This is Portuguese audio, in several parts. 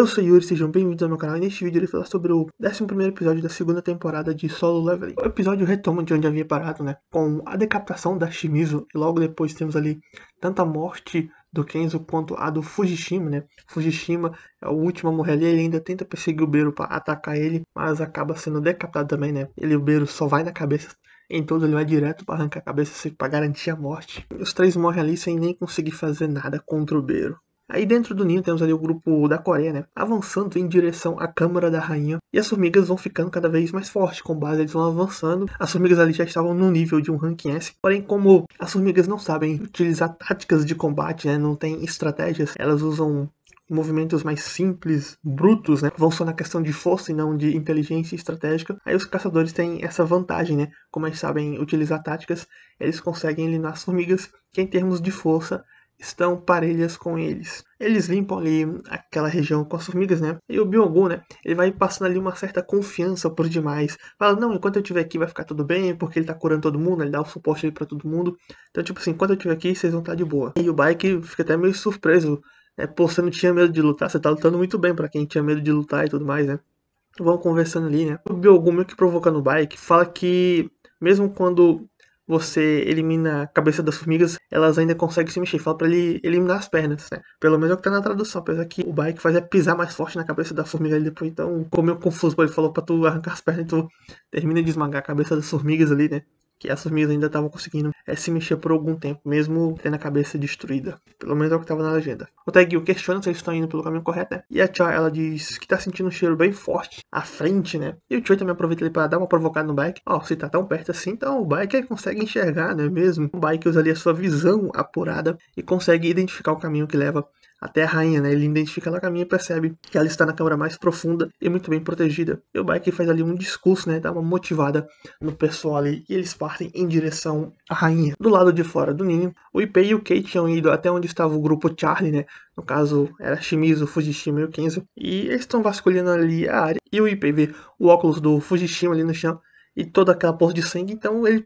Eu sou Yuri, sejam bem-vindos ao meu canal e neste vídeo eu irei falar sobre o 11º episódio da segunda temporada de Solo Leveling. O episódio retoma de onde havia parado, né, com a decapitação da Shimizu e logo depois temos ali tanto a morte do Kenzo quanto a do Fujishima, né. Fujishima é o último a morrer ali, ele ainda tenta perseguir o Beru para atacar ele, mas acaba sendo decapitado também, né. O Beru só vai na cabeça. Em todo ele vai direto para arrancar a cabeça para garantir a morte. Os três morrem ali sem nem conseguir fazer nada contra o Beru. Aí dentro do ninho temos ali o grupo da Coreia, né, avançando em direção à Câmara da Rainha. E as formigas vão ficando cada vez mais fortes, com base eles vão avançando. As formigas ali já estavam no nível de um ranking S. Porém, como as formigas não sabem utilizar táticas de combate, né, não tem estratégias, elas usam movimentos mais simples, brutos, né, vão só na questão de força e não de inteligência estratégica. Aí os caçadores têm essa vantagem, né, como eles sabem utilizar táticas, eles conseguem eliminar as formigas, que em termos de força estão parelhas com eles. Eles limpam ali aquela região com as formigas, né? E o Byung-gun, né? Ele vai passando ali uma certa confiança por demais. Fala, não, enquanto eu estiver aqui vai ficar tudo bem, porque ele tá curando todo mundo, ele dá o suporte ali pra todo mundo. Então, tipo assim, enquanto eu estiver aqui, vocês vão estar de boa. E o Baek fica até meio surpreso, né? Pô, você não tinha medo de lutar, você tá lutando muito bem pra quem tinha medo de lutar e tudo mais, né? Vão conversando ali, né? O Byung-gun meio que provocando o Baek, fala que mesmo quando você elimina a cabeça das formigas, elas ainda conseguem se mexer. Fala pra ele eliminar as pernas, né? Pelo menos é o que tá na tradução. Apesar que o Baek faz é pisar mais forte na cabeça da formiga ali depois. Então ficou meio confuso. Ele falou pra tu arrancar as pernas e tu termina de esmagar a cabeça das formigas ali, né? Que as formigas ainda estavam conseguindo se mexer por algum tempo, mesmo tendo a cabeça destruída. Pelo menos é o que estava na legenda. O Taegil questiona se eles estão indo pelo caminho correto, né? E a Cha, ela diz que tá sentindo um cheiro bem forte à frente, né? E o Choi também aproveita ali para dar uma provocada no Baek. Ó, se tá tão perto assim, então o Baek consegue enxergar, não é mesmo? O Baek usa ali a sua visão apurada e consegue identificar o caminho que leva até a rainha, né? Ele identifica ela caminho e percebe que ela está na câmara mais profunda e muito bem protegida. E o Baek faz ali um discurso, né? Dá uma motivada no pessoal ali e eles partem em direção à rainha. Do lado de fora do ninho, o Ipei e o Kei tinham ido até onde estava o grupo Charlie, né? No caso, era Shimizu, Fujishima e o Kenzo. E eles estão vasculhando ali a área. E o Ipei vê o óculos do Fujishima ali no chão e toda aquela poça de sangue, então ele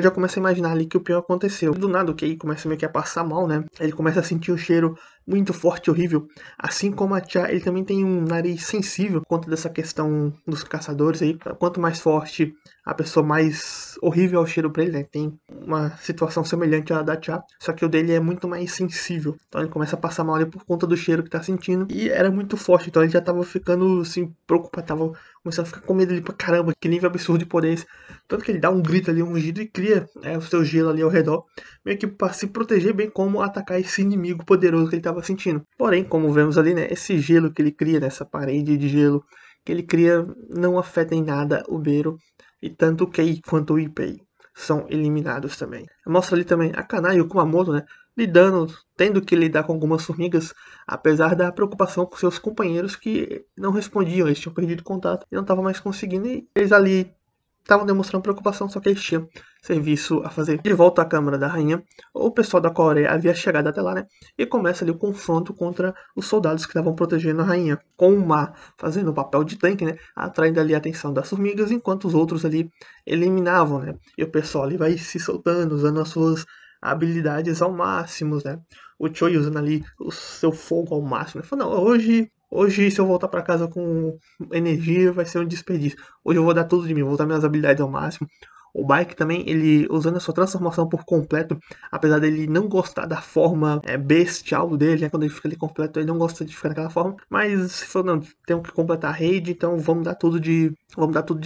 já começa a imaginar ali que o pior aconteceu. Do nada o Kei começa meio que a passar mal, né? Ele começa a sentir um cheiro muito forte e horrível. Assim como a Cha, ele também tem um nariz sensível por conta dessa questão dos caçadores aí. Quanto mais forte a pessoa, mais horrível é o cheiro pra ele, né? Tem uma situação semelhante à da Cha, só que o dele é muito mais sensível. Então ele começa a passar mal ali por conta do cheiro que tá sentindo. E era muito forte, então ele já tava ficando assim, preocupado, tava começando a ficar com medo ali pra caramba, que nível absurdo de poder esse. Tanto que ele dá um grito ali, um rugido e cria o seu gelo ali ao redor, meio que para se proteger, bem como atacar esse inimigo poderoso que ele estava sentindo. Porém, como vemos ali, né, esse gelo que ele cria, nessa parede de gelo que ele cria, não afeta em nada o Beru, e tanto o Kei quanto o Ipei são eliminados também. Mostra ali também a Kanai e o Kumamoto, né, tendo que lidar com algumas formigas, apesar da preocupação com seus companheiros que não respondiam, eles tinham perdido contato e não estavam mais conseguindo, e eles ali estavam demonstrando preocupação, só que eles tinham serviço a fazer. De volta à Câmara da Rainha, o pessoal da Coreia havia chegado até lá, né? E começa ali o confronto contra os soldados que estavam protegendo a Rainha, com o Ma fazendo o papel de tanque, né? Atraindo ali a atenção das formigas, enquanto os outros ali eliminavam, né? E o pessoal ali vai se soltando, usando as suas habilidades ao máximo, né? O Choi usando ali o seu fogo ao máximo, né? Falando, não, hoje se eu voltar para casa com energia vai ser um desperdício. Hoje eu vou dar tudo de mim, vou usar minhas habilidades ao máximo. O Baek também, ele usando a sua transformação por completo, apesar dele não gostar da forma bestial dele, né, quando ele fica ali completo, ele não gosta de ficar daquela forma, mas se for, não, temos que completar a raid, então vamos dar tudo de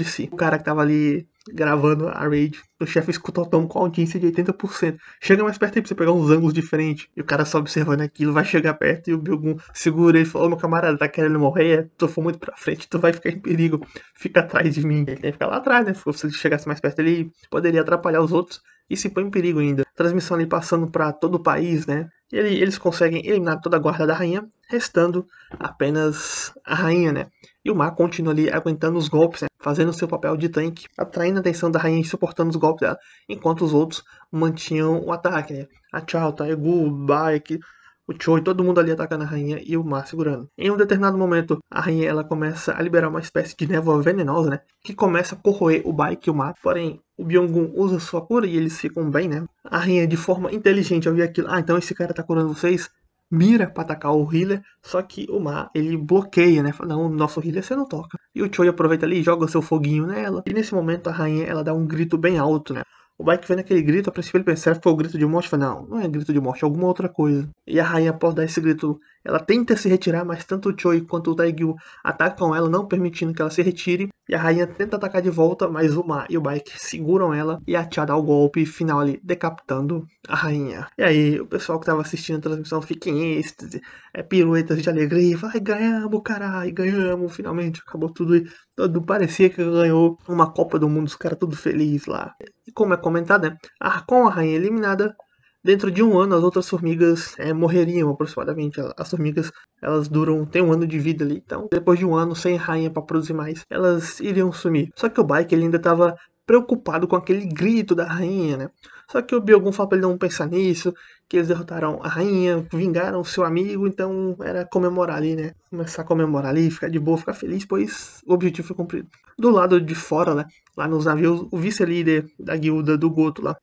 si. O cara que tava ali gravando a raid, o chefe escuta o tom com audiência de 80%. Chega mais perto aí pra você pegar uns ângulos diferentes. E o cara só observando aquilo, vai chegar perto e o Byung-gun segura ele e fala, ô meu camarada, tá querendo morrer? Tu for muito pra frente, tu vai ficar em perigo. Fica atrás de mim. Ele tem que ficar lá atrás, né? Se ele chegasse mais perto, ele poderia atrapalhar os outros e se põe em perigo ainda. Transmissão ali passando pra todo o país, né? E eles conseguem eliminar toda a guarda da rainha, restando apenas a rainha, né? E o Ma continua ali aguentando os golpes, né? Fazendo seu papel de tanque, atraindo a atenção da rainha e suportando os golpes dela, enquanto os outros mantinham o ataque, né? A Chao, o Taegu, o Baek, o Choi, todo mundo ali atacando a rainha e o Ma segurando. Em um determinado momento, a rainha ela começa a liberar uma espécie de névoa venenosa, né? Que começa a corroer o Baek e o Ma. Porém, o Byung-gun usa sua cura e eles ficam bem, né? A rainha, de forma inteligente, ao ver aquilo, então esse cara tá curando vocês, mira pra atacar o healer, só que o Ma, ele bloqueia, né? Fala, não, nosso healer você não toca. E o Choi aproveita ali e joga seu foguinho nela. E nesse momento a rainha, ela dá um grito bem alto, né? O Baek vendo aquele grito, a princípio ele pensa, será que foi o grito de morte? Fala, não, não é grito de morte, é alguma outra coisa. E a rainha, após dar esse grito, ela tenta se retirar, mas tanto o Choi quanto o Taegyu atacam ela, não permitindo que ela se retire. E a rainha tenta atacar de volta, mas o Ma e o Baek seguram ela e a Tia dá o golpe final ali, decapitando a rainha. E aí, o pessoal que tava assistindo a transmissão fica em êxtase, piruetas de alegria, vai, ganhamos, caralho, ganhamos, finalmente, acabou tudo e todo parecia que ganhou uma Copa do Mundo, os caras tudo felizes lá. E como é comentado, né, com a rainha eliminada, dentro de um ano as outras formigas morreriam aproximadamente. As formigas, elas têm um ano de vida ali, então depois de um ano sem rainha para produzir mais, elas iriam sumir. Só que o Baek, ele ainda estava preocupado com aquele grito da rainha, né? Só que o Byogun fala pra ele não pensar nisso, que eles derrotaram a rainha, vingaram seu amigo, então era comemorar ali, né? Começar a comemorar ali, ficar de boa, ficar feliz, pois o objetivo foi cumprido. Do lado de fora, né? Lá nos navios, o vice-líder da guilda do Goto lá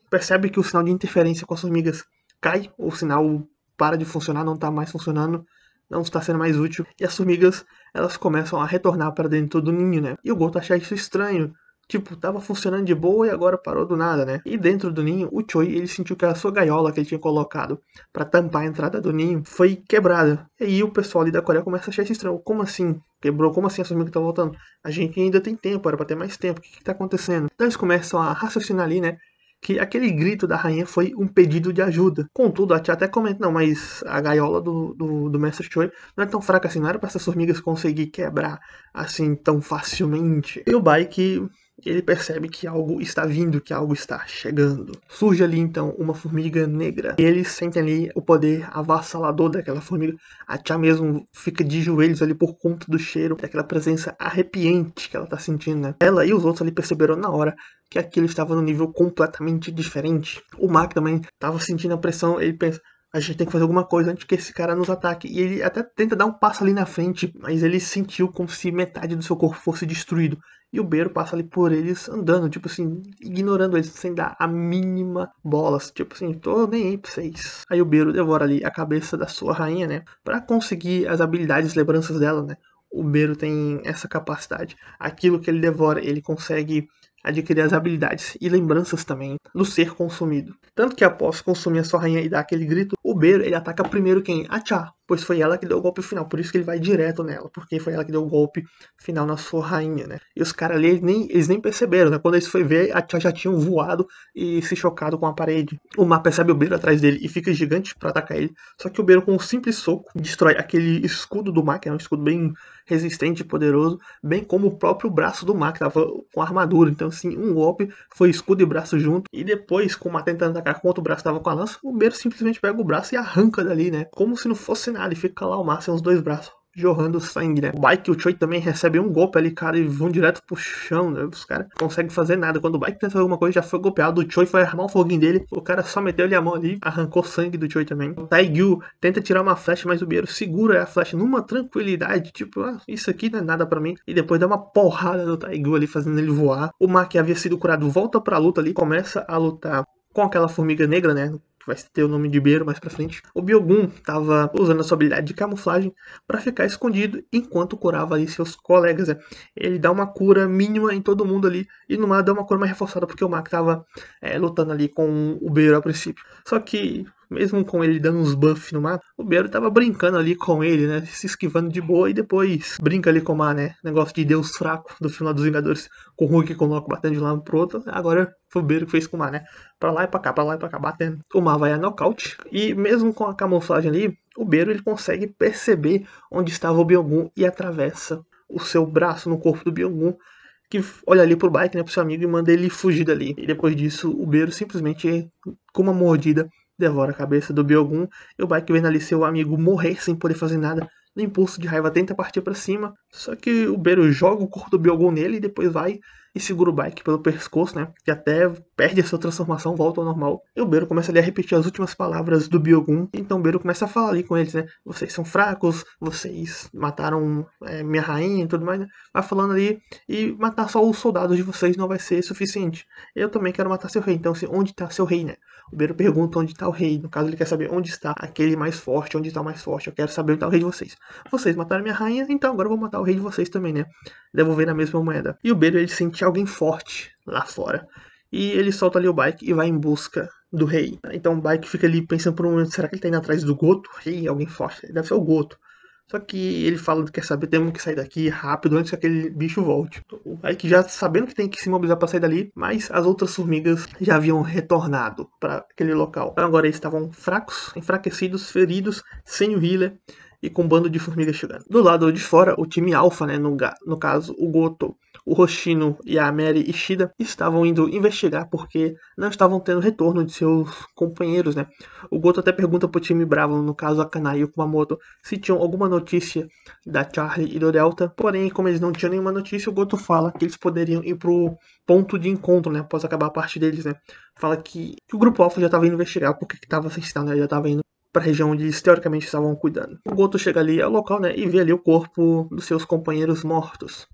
percebe que o sinal de interferência com as formigas cai, o sinal para de funcionar, não está mais funcionando, não está sendo mais útil, e as formigas, elas começam a retornar para dentro do ninho, né? E o Goto acha isso estranho, tipo, tava funcionando de boa e agora parou do nada, né? E dentro do ninho, o Choi, ele sentiu que a sua gaiola que ele tinha colocado para tampar a entrada do ninho foi quebrada. E aí o pessoal ali da Coreia começa a achar isso estranho. Como assim? Quebrou? Como assim a formiga tá voltando? A gente ainda tem tempo, era pra ter mais tempo. O que tá acontecendo? Então eles começam a raciocinar ali, né? Que aquele grito da rainha foi um pedido de ajuda. Contudo, a tia até comenta, não, mas a gaiola do Mestre Choi não é tão fraca assim, não era pra essas formigas conseguir quebrar assim tão facilmente. E o Baek, ele percebe que algo está vindo, que algo está chegando. Surge ali então uma formiga negra. E eles sentem ali o poder avassalador daquela formiga. A tia mesmo fica de joelhos ali por conta do cheiro, daquela presença arrepiante que ela tá sentindo, né? Ela e os outros ali perceberam na hora que aquilo estava num nível completamente diferente. O Mark também estava sentindo a pressão, ele pensa, a gente tem que fazer alguma coisa antes que esse cara nos ataque. E ele até tenta dar um passo ali na frente, mas ele sentiu como se metade do seu corpo fosse destruído. E o Beiro passa ali por eles andando, tipo assim, ignorando eles, sem dar a mínima bola. Tipo assim, tô nem aí pra vocês. Aí o Beiro devora ali a cabeça da sua rainha, né? Pra conseguir as habilidades, lembranças dela, né? O Beiro tem essa capacidade. Aquilo que ele devora, ele consegue adquirir as habilidades e lembranças também do ser consumido. Tanto que após consumir a sua rainha e dar aquele grito, o Beiro, ele ataca primeiro quem? A Cha, pois foi ela que deu o golpe final, por isso que ele vai direto nela, porque foi ela que deu o golpe final na sua rainha, né? E os caras ali, eles nem perceberam, né? Quando eles foi ver, a Cha já tinham voado e se chocado com a parede. O Ma percebe o Beiro atrás dele e fica gigante para atacar ele, só que o Beiro com um simples soco destrói aquele escudo do Ma, que é um escudo bem resistente e poderoso, bem como o próprio braço do Ma, que tava com armadura. Então, assim, um golpe foi escudo e braço junto. E depois, com o Ma tentando atacar com outro braço tava com a lança, o Beiro simplesmente pega o braço e arranca dali, né? Como se não fosse nada. E fica lá o Ma sem os dois braços jorrando sangue, né? O Baek e o Choi também recebem um golpe ali, cara, e vão direto pro chão, né? Os caras não conseguem fazer nada. Quando o Baek tenta fazer alguma coisa, já foi golpeado. O Choi foi armar o foguinho dele. O cara só meteu-lhe a mão ali, arrancou sangue do Choi também. O Taegyu tenta tirar uma flecha, mas o Beiro segura a flecha numa tranquilidade, tipo, isso aqui não é nada pra mim. E depois dá uma porrada no Taegyu ali, fazendo ele voar. O Ma, que havia sido curado, volta pra luta ali, começa a lutar com aquela formiga negra, né? Vai ter o nome de Beiro mais pra frente. O Byogun tava usando a sua habilidade de camuflagem para ficar escondido enquanto curava ali seus colegas, né? Ele dá uma cura mínima em todo mundo ali e no Ma dá uma cura mais reforçada porque o Ma tava lutando ali com o Beiro a princípio. Só que mesmo com ele dando uns buffs no Ma, o Beiro tava brincando ali com ele, né? Se esquivando de boa e depois brinca ali com o Ma, né? Negócio de Deus fraco do final dos Vingadores, com o Hulk e com o Loki batendo de um lado pro outro. Agora foi o Beiro que fez com o Ma, né? Pra lá e pra cá, pra lá e pra cá, batendo. O Ma vai a nocaute. E mesmo com a camuflagem ali, o Beiro ele consegue perceber onde estava o Byogun e atravessa o seu braço no corpo do Byogun, que olha ali pro Baek, né, pro seu amigo, e manda ele fugir dali. E depois disso, o Beiro simplesmente, com uma mordida, devora a cabeça do Byogun. E o Baek vendo ali seu amigo morrer sem poder fazer nada, no impulso de raiva tenta partir para cima. Só que o Beiro joga o corpo do Byogun nele e depois vai e segura o bike pelo pescoço, né? Que até perde a sua transformação, volta ao normal. E o Beru começa ali a repetir as últimas palavras do Byogun. Então o Beru começa a falar ali com eles, né? Vocês são fracos, vocês mataram minha rainha e tudo mais, né? Vai falando ali, e matar só os soldados de vocês não vai ser suficiente. Eu também quero matar seu rei, então assim, onde tá seu rei, né? O Beru pergunta onde tá o rei. No caso, ele quer saber onde está aquele mais forte, onde está o mais forte. Eu quero saber onde tá o rei de vocês. Vocês mataram minha rainha, então agora eu vou matar o rei de vocês também, né? Devolver na mesma moeda. E o Beru, ele sente alguém forte lá fora. E ele solta ali o bike e vai em busca do rei. Então o bike fica ali pensando por um momento, será que ele tá indo atrás do Goto? Rei, alguém forte. Deve ser o Goto. Só que ele fala que quer saber, temos que sair daqui rápido antes que aquele bicho volte. O Ike já sabendo que tem que se mobilizar para sair dali, mas as outras formigas já haviam retornado para aquele local. Então agora eles estavam fracos, enfraquecidos, feridos, sem o healer e com um bando de formigas chegando. Do lado de fora, o time Alpha, né, no caso o Goto, o Hoshino e a Mary Ishida, estavam indo investigar porque não estavam tendo retorno de seus companheiros, né? O Goto até pergunta pro time Bravo, no caso a Kanai e o Kumamoto, se tinham alguma notícia da Charlie e do Delta. Porém, como eles não tinham nenhuma notícia, o Goto fala que eles poderiam ir pro ponto de encontro, né? Após acabar a parte deles, né? Fala que o grupo Alpha já estava indo investigar porque estava sem sinal, né? Já estava indo para a região onde eles teoricamente estavam cuidando. O Goto chega ali ao local, né? E vê ali o corpo dos seus companheiros mortos.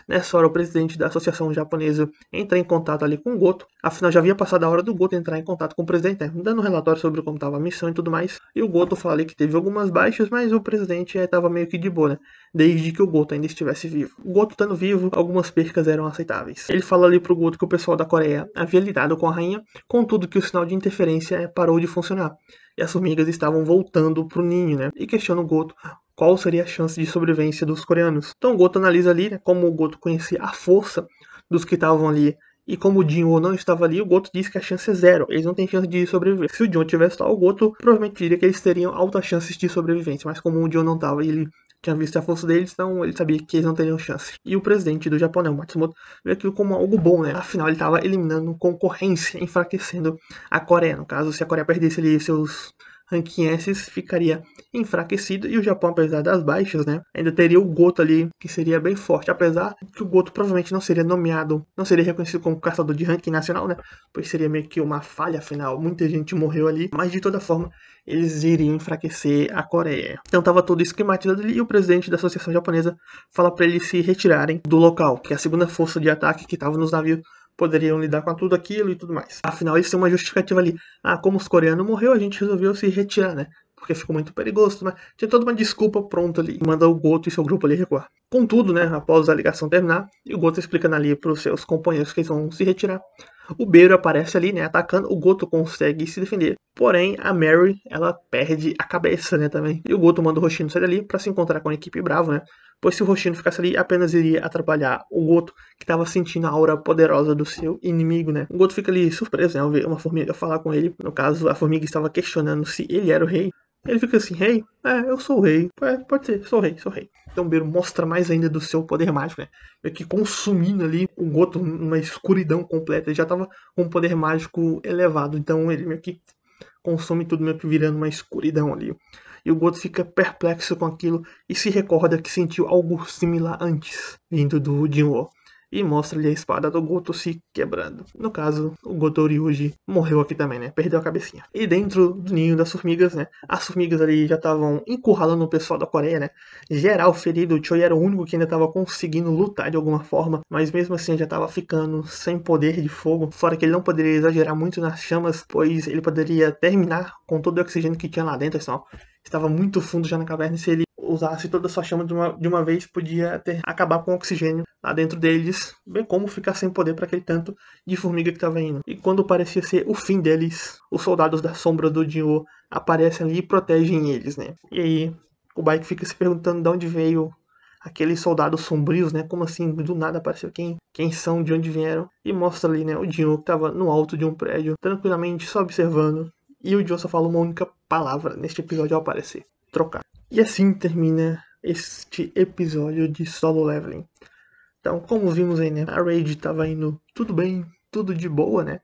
Nessa hora, o presidente da associação japonesa entra em contato ali com o Goto. Afinal, já havia passado a hora do Goto entrar em contato com o presidente, né, dando um relatório sobre como estava a missão e tudo mais. E o Goto fala ali que teve algumas baixas, mas o presidente estava meio que de boa, né? Desde que o Goto ainda estivesse vivo. O Goto estando vivo, algumas percas eram aceitáveis. Ele fala ali pro Goto que o pessoal da Coreia havia lidado com a rainha, contudo que o sinal de interferência parou de funcionar. E as formigas estavam voltando pro ninho, né? E questiona o Goto qual seria a chance de sobrevivência dos coreanos. Então o Goto analisa ali, né, como o Goto conhecia a força dos que estavam ali e como o Jinwoo não estava ali, o Goto diz que a chance é zero, eles não têm chance de sobreviver. Se o Jinwoo tivesse lá, o Goto provavelmente diria que eles teriam altas chances de sobrevivência, mas como o Jinwoo não estava e ele tinha visto a força deles, então ele sabia que eles não teriam chance. E o presidente do Japão, né, o Matsumoto, viu aquilo como algo bom, né? Afinal, ele estava eliminando concorrência, enfraquecendo a Coreia. No caso, se a Coreia perdesse ali seus ranking S, ficaria enfraquecido, e o Japão, apesar das baixas, né, ainda teria o Goto ali, que seria bem forte, apesar que o Goto provavelmente não seria nomeado, não seria reconhecido como caçador de ranking nacional, né, pois seria meio que uma falha, afinal, muita gente morreu ali, mas de toda forma, eles iriam enfraquecer a Coreia. Então tava todo esquematizado ali, e o presidente da associação japonesa fala para eles se retirarem do local, que a segunda força de ataque que estava nos navios poderiam lidar com tudo aquilo e tudo mais. Afinal, eles têm uma justificativa ali. Ah, como os coreanos morreu, a gente resolveu se retirar, né? Porque ficou muito perigoso, mas tinha toda uma desculpa pronta ali. Manda o Goto e seu grupo ali recuar. Contudo, né, após a ligação terminar, e o Goto explicando ali para os seus companheiros que eles vão se retirar, o Beiro aparece ali, né, atacando, o Goto consegue se defender. Porém, a Mary, ela perde a cabeça, né, também. E o Goto manda o Hoshino sair dali para se encontrar com a equipe Bravo, né? Pois se o Hoshino ficasse ali, apenas iria atrapalhar o Goto, que estava sentindo a aura poderosa do seu inimigo, né? O Goto fica ali surpreso, né, ao ver uma formiga falar com ele. No caso, a formiga estava questionando se ele era o rei. Ele fica assim, rei? É, eu sou o rei. É, pode ser, sou o rei, sou o rei. Então o Beiro mostra mais ainda do seu poder mágico, né? Meio que consumindo ali o Goto numa escuridão completa. Ele já estava com um poder mágico elevado, então ele meio que consome tudo, meio que virando uma escuridão ali. E o Goto fica perplexo com aquilo e se recorda que sentiu algo similar antes, vindo do Jinwoo. E mostra-lhe a espada do Goto se quebrando. No caso, o Goto Ryuji morreu aqui também, né? Perdeu a cabecinha. E dentro do ninho das formigas, né? As formigas ali já estavam encurralando o pessoal da Coreia, né? Geral ferido, o Choi era o único que ainda estava conseguindo lutar de alguma forma, mas mesmo assim já estava ficando sem poder de fogo. Fora que ele não poderia exagerar muito nas chamas, pois ele poderia terminar com todo o oxigênio que tinha lá dentro, pessoal. Estava muito fundo já na caverna, e se ele usasse toda a sua chama de uma vez, podia acabar com o oxigênio lá dentro deles, bem como ficar sem poder para aquele tanto de formiga que estava indo. E quando parecia ser o fim deles, os soldados da sombra do Jinwoo aparecem ali e protegem eles, né? E aí o Bike fica se perguntando de onde veio aqueles soldados sombrios, né? Como assim, do nada apareceu quem são, de onde vieram. E mostra ali, né, o Jinwoo que estava no alto de um prédio, tranquilamente só observando. E o Joe só fala uma única palavra neste episódio ao aparecer: trocar. E assim termina este episódio de Solo Leveling. Então, como vimos aí, né, a raid estava indo tudo bem, tudo de boa, né?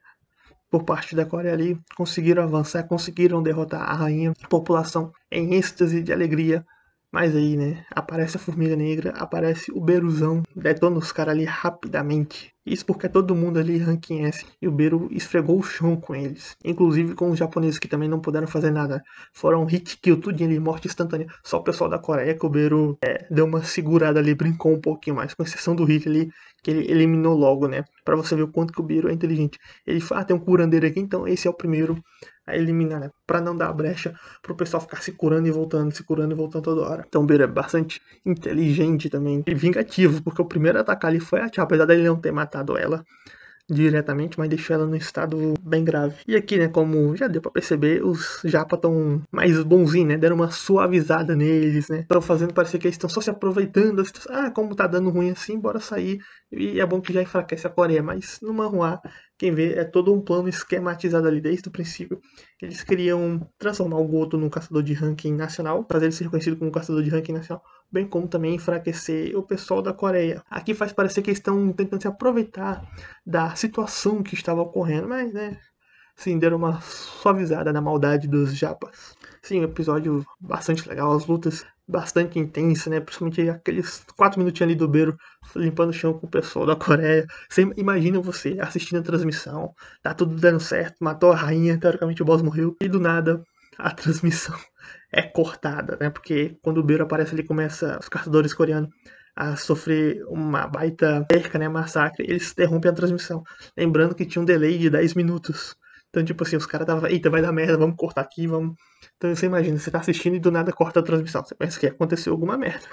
Por parte da Coreia ali, conseguiram avançar, conseguiram derrotar a rainha. A população em êxtase de alegria, Mas aí, né, aparece a Formiga Negra, aparece o Beruzão, detona os caras ali rapidamente. Isso porque é todo mundo ali ranking S. E o Beru esfregou o chão com eles. Inclusive com os japoneses que também não puderam fazer nada. Foram hit kill, tudinho ali, morte instantânea. Só o pessoal da Coreia que o Beru deu uma segurada ali, brincou um pouquinho mais. Com exceção do hit ali, que ele eliminou logo, né? Pra você ver o quanto que o Beru é inteligente. Ele fala, tem um curandeiro aqui, então esse é o primeiro a eliminar, né? Pra não dar brecha pro pessoal ficar se curando e voltando toda hora. Então o Beru é bastante inteligente também e vingativo, porque o primeiro a atacar ali foi a Tia, apesar dele não ter matado ela diretamente, mas deixou ela num estado bem grave. E aqui, né, como já deu pra perceber, os japa estão mais bonzinhos, né, deram uma suavizada neles, né, estão fazendo parecer que eles estão só se aproveitando, como tá dando ruim assim, bora sair, e é bom que já enfraquece a Coreia, mas no manhwa, quem vê, é todo um plano esquematizado ali desde o princípio. Eles queriam transformar o Goto num caçador de ranking nacional, fazer ele ser reconhecido como caçador de ranking nacional, bem como também enfraquecer o pessoal da Coreia. Aqui faz parecer que eles estão tentando se aproveitar da situação que estava ocorrendo, mas, né, sim, deram uma suavizada na maldade dos japas. Sim, um episódio bastante legal, as lutas bastante intensas, né, principalmente aqueles 4 minutinhos ali do Beiro limpando o chão com o pessoal da Coreia. Você imagina você assistindo a transmissão, tá tudo dando certo, matou a rainha, teoricamente o boss morreu, e do nada a transmissão é cortada, né, porque quando o Beiro aparece ele começa, os caçadores coreanos a sofrer uma baita perca, né, massacre, eles interrompem a transmissão. Lembrando que tinha um delay de 10 minutos. Então, tipo assim, os caras estavam, eita, vai dar merda, vamos cortar aqui, vamos. Então você imagina, você tá assistindo e do nada corta a transmissão. Você pensa que aconteceu alguma merda.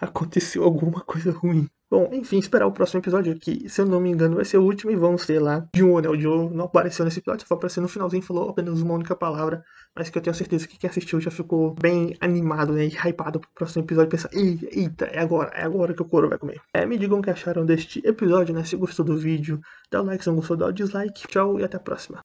Aconteceu alguma coisa ruim. Bom, enfim, esperar o próximo episódio, que, se eu não me engano, vai ser o último e vamos ter lá Joe, né? O Joe não apareceu nesse episódio, só apareceu no finalzinho e falou apenas uma única palavra, mas que eu tenho certeza que quem assistiu já ficou bem animado, né? E hypado pro próximo episódio, pensa, eita, é agora que o couro vai comer. Me digam o que acharam deste episódio, né? Se gostou do vídeo, dá o like, se não gostou, dá o dislike. Tchau e até a próxima.